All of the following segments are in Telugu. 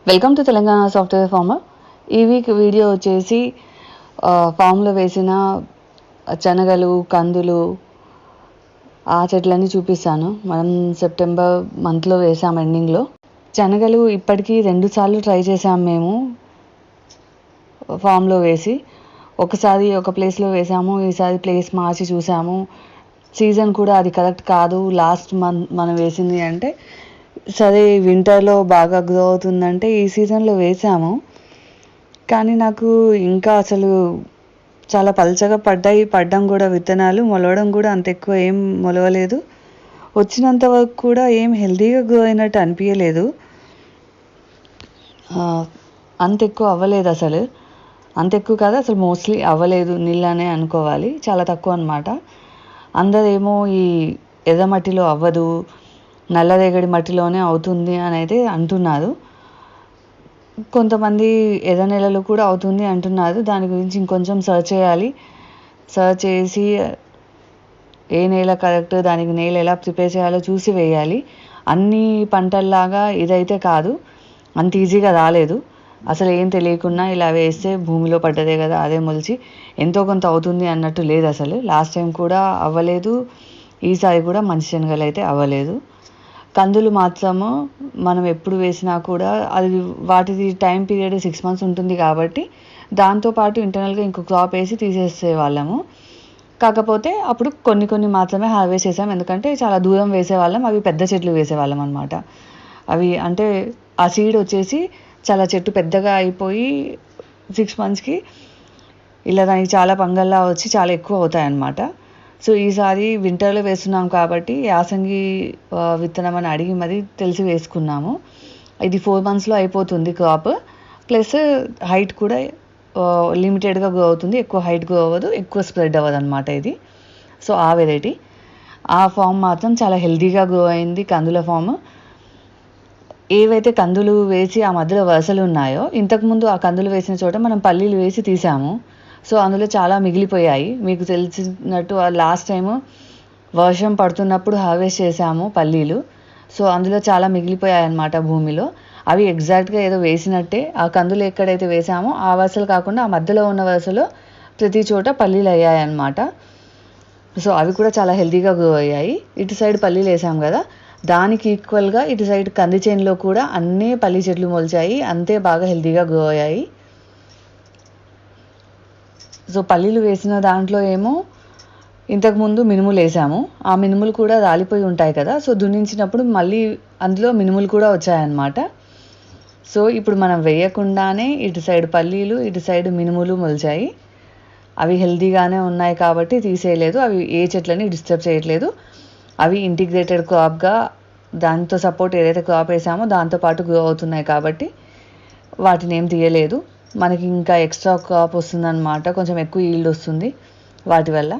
Welcome to Telangana software farmer. ఈ వీక్ వీడియో వచ్చేసి ఫామ్లో వేసిన శనగలు, కందులు ఆ చెట్లన్నీ చూపిస్తాను. మనం సెప్టెంబర్ మంత్లో వేసాం ఎండింగ్లో. శనగలు ఇప్పటికీ 2 సార్లు ట్రై చేసాం మేము ఫామ్లో వేసి. ఒకసారి ఒక ప్లేస్లో వేసాము, ఈసారి ప్లేస్ మార్చి చూసాము. సీజన్ కూడా అది కరెక్ట్ కాదు. లాస్ట్ మంత్ మనం వేసింది అంటే సరే వింటర్లో బాగా గ్రో అవుతుందంటే ఈ సీజన్లో వేసాము. కానీ నాకు ఇంకా అసలు చాలా పలచగా పడ్డం కూడా విత్తనాలు మొలవడం కూడా అంత ఎక్కువ ఏం మొలవలేదు. వచ్చినంత వరకు కూడా ఏం హెల్తీగా గ్రో అయినట్టు అనిపించలేదు. అంత ఎక్కువ అవ్వలేదు అసలు. అంత ఎక్కువ కాదు, అసలు మోస్ట్లీ అవ్వలేదు. నీళ్ళనే అనుకోవాలి, చాలా తక్కువ అనమాట. అందరేమో ఈ ఎర్రమట్టిలో అవ్వదు, నల్లరేగడి మట్టిలోనే అవుతుంది అని అయితే అంటున్నారు. కొంతమంది ఎర్ర నెలలో కూడా అవుతుంది అంటున్నారు. దాని గురించి ఇంకొంచెం సర్చ్ చేయాలి. సర్చ్ చేసి ఏ నేల కరెక్ట్, దానికి నేల ఎలా ప్రిపేర్ చేయాలో చూసి వేయాలి. అన్ని పంటల్లాగా ఇదైతే కాదు, అంత ఈజీగా రాలేదు. అసలు ఏం తెలియకుండా ఇలా వేస్తే భూమిలో పడ్డదే కదా, అదే మొలిచి ఎంతో కొంత అవుతుంది అన్నట్టు లేదు అసలు. లాస్ట్ టైం కూడా అవ్వలేదు, ఈసారి కూడా మంచి శనగలు అయితే అవ్వలేదు. కందులు మాత్రము మనం ఎప్పుడు వేసినా కూడా అది వాటిది టైం పీరియడ్ 6 months ఉంటుంది కాబట్టి దాంతోపాటు ఇంటర్నల్గా ఇంకో క్రాప్ వేసి తీసేసే వాళ్ళము. కాకపోతే అప్పుడు కొన్ని మాత్రమే హార్వెస్ట్ చేసాం, ఎందుకంటే చాలా దూరం వేసేవాళ్ళం. అవి పెద్ద చెట్లు వేసేవాళ్ళం అనమాట. అవి అంటే ఆ సీడ్ వచ్చేసి చాలా చెట్టు పెద్దగా అయిపోయి 6 monthsకి ఇలా దానికి చాలా పంగల్లా వచ్చి చాలా ఎక్కువ అవుతాయి అన్నమాట. సో ఈసారి వింటర్లో వేస్తున్నాం కాబట్టి యాసంగి విత్తనం అని అడిగి మరీ తెలిసి వేసుకున్నాము. ఇది 4 monthsలో అయిపోతుంది క్రాప్. ప్లస్ హైట్ కూడా లిమిటెడ్గా గ్రో అవుతుంది, ఎక్కువ హైట్ గ్రో అవ్వదు, ఎక్కువ స్ప్రెడ్ అవ్వదు అనమాట ఇది. సో ఆ వెరైటీ, ఆ ఫామ్ మాత్రం చాలా హెల్తీగా గ్రో అయింది. కందుల ఫామ్ ఏవైతే కందులు వేసి ఆ మధ్యలో వరుసలు ఉన్నాయో, ఇంతకుముందు ఆ కందులు వేసిన చోట మనం పల్లీలు వేసి తీసాము. సో అందులో చాలా మిగిలిపోయాయి. మీకు తెలిసినట్టు లాస్ట్ టైము వర్షం పడుతున్నప్పుడు హార్వెస్ట్ చేసాము పల్లీలు. సో అందులో చాలా మిగిలిపోయాయి అన్నమాట భూమిలో. అవి ఎగ్జాక్ట్గా ఏదో వేసినట్టే ఆ కందులు ఎక్కడైతే వేసామో ఆ వరుసలు కాకుండా ఆ మధ్యలో ఉన్న వరుసలో ప్రతి చోట పల్లీలు అయ్యాయి అన్నమాట. సో అవి కూడా చాలా హెల్తీగా గ్రో అయ్యాయి. ఇటు సైడ్ పల్లీలు వేసాం కదా, దానికి ఈక్వల్గా ఇటు సైడ్ కంది చేనులో కూడా అన్నీ పల్లి చెట్లు మొలిచాయి, అంతే బాగా హెల్తీగా గ్రో అయ్యాయి. సో పల్లీలు వేసిన దాంట్లో ఏమో ఇంతకుముందు మినుములు వేసాము. ఆ మినుములు కూడా రాలిపోయి ఉంటాయి కదా, సో దున్నించినప్పుడు మళ్ళీ అందులో మినుములు కూడా వచ్చాయన్నమాట. సో ఇప్పుడు మనం వేయకుండానే ఇటు సైడ్ పల్లీలు, ఇటు సైడ్ మినుములు మొలిచాయి. అవి హెల్తీగానే ఉన్నాయి కాబట్టి తీసేయలేదు. అవి ఏ చెట్లని డిస్టర్బ్ చేయట్లేదు. అవి ఇంటిగ్రేటెడ్ క్రాప్గా దాంతో సపోర్ట్ ఏదైతే క్రాప్ వేసామో దాంతోపాటు గ్రో అవుతున్నాయి కాబట్టి వాటిని ఏం తీయలేదు. మనకి ఇంకా ఎక్స్ట్రా క్రాప్ వస్తుందన్నమాట, కొంచెం ఎక్కువ ఈల్డ్ వస్తుంది వాటి వల్ల.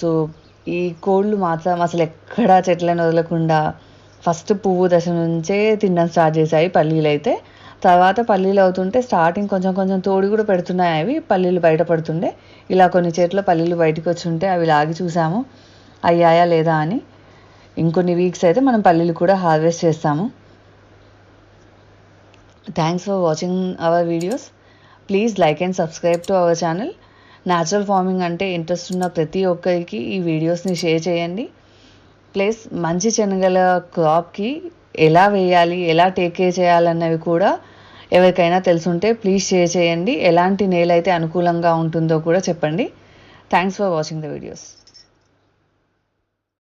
సో ఈ కోళ్ళు మాత్రం అసలు ఎక్కడా చెట్లను వదలకుండా ఫస్ట్ పువ్వు దశ నుంచే తినడం స్టార్ట్ చేశాయి పల్లీలు అయితే. తర్వాత పల్లీలు అవుతుంటే స్టార్టింగ్ కొంచెం తోడు కూడా పెడుతున్నాయి. అవి పల్లీలు బయటపడుతుండే. ఇలా కొన్ని చెట్ల పల్లీలు బయటకు వచ్చి ఉంటే అవి లాగి చూసాము అయ్యాయా లేదా అని. ఇంకొన్ని వీక్స్ అయితే మనం పల్లీలు కూడా హార్వెస్ట్ చేస్తాము. Thanks for watching our videos. Please like and subscribe to our channel. Natural farming అంటే ఇంట్రెస్ట్ ఉన్న ప్రతి ఒక్కరికి ఈ వీడియోస్ని షేర్ చేయండి. ప్లస్ మంచి శనగల క్రాప్కి ఎలా వేయాలి, ఎలా టేక్ కేర్ చేయాలన్నవి కూడా ఎవరికైనా తెలుసుంటే ప్లీజ్ షేర్ చేయండి. ఎలాంటి నేల అయితే అనుకూలంగా ఉంటుందో కూడా చెప్పండి. Thanks for watching the videos.